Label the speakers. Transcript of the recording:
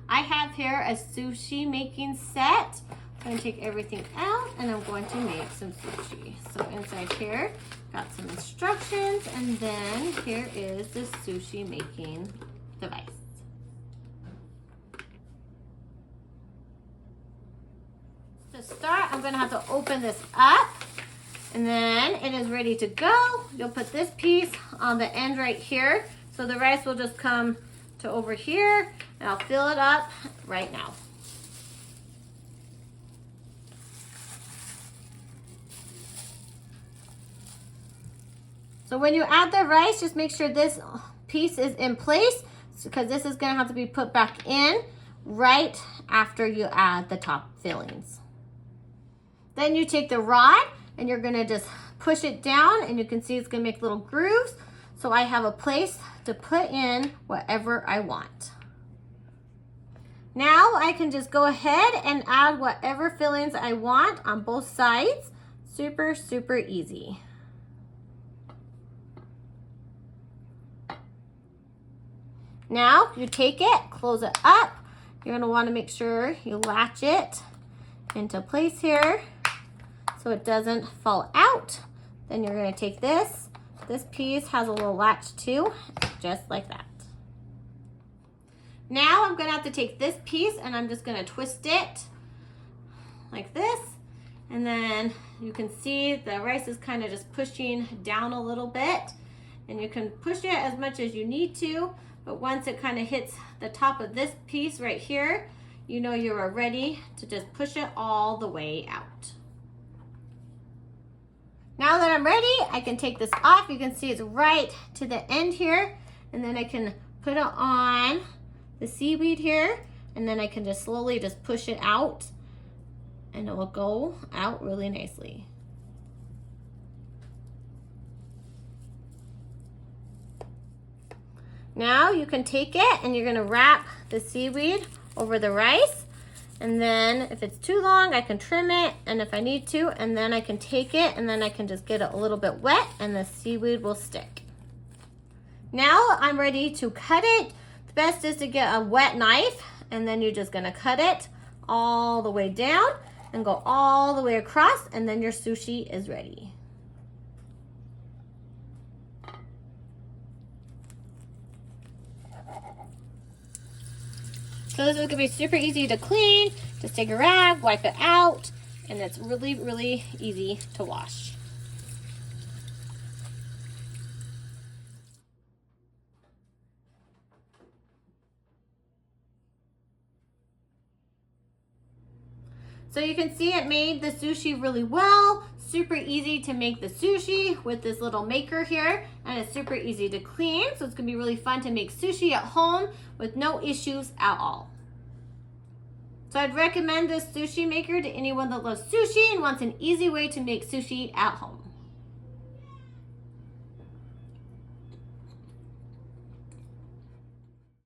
Speaker 1: I have here a sushi making set. I'm going to take everything out and I'm going to make some sushi. So inside here, got some instructions, and then here is the sushi making device. To start, I'm going to have to open this up, and then it is ready to go. You'll put this piece on the end right here, so the rice will just come to over here, and I'll fill it up right now. So when you add the rice, just make sure this piece is in place, because this is going to have to be put back in right after you add the top fillings. Then you take the rod and you're going to just push it down, and you can see it's going to make little grooves. So I have a place to put in whatever I want. Now I can just go ahead and add whatever fillings I want on both sides. Super, super easy. Now you take it, close it up. You're gonna wanna make sure you latch it into place here so it doesn't fall out. Then you're gonna take this. This piece has a little latch too, just like that. Now I'm gonna have to take this piece and I'm just gonna twist it like this. And then you can see the rice is kind of just pushing down a little bit. And you can push it as much as you need to. But once it kind of hits the top of this piece right here, you know you are ready to just push it all the way out. Now that I'm ready, I can take this off. You can see it's right to the end here. And then I can put it on the seaweed here. And then I can just slowly just push it out. And it will go out really nicely. Now you can take it and you're gonna wrap the seaweed over the rice. And then if it's too long, I can trim it, and if I need to, and then I can take it and then I can just get it a little bit wet and the seaweed will stick. Now I'm ready to cut it. The best is to get a wet knife, and then you're just gonna cut it all the way down and go all the way across, and then your sushi is ready. So this is gonna be super easy to clean. Just take a rag, wipe it out, and it's really, really easy to wash. So you can see it made the sushi really well. Super easy to make the sushi with this little maker here, and it's super easy to clean. So it's gonna be really fun to make sushi at home with no issues at all. So I'd recommend this sushi maker to anyone that loves sushi and wants an easy way to make sushi at home.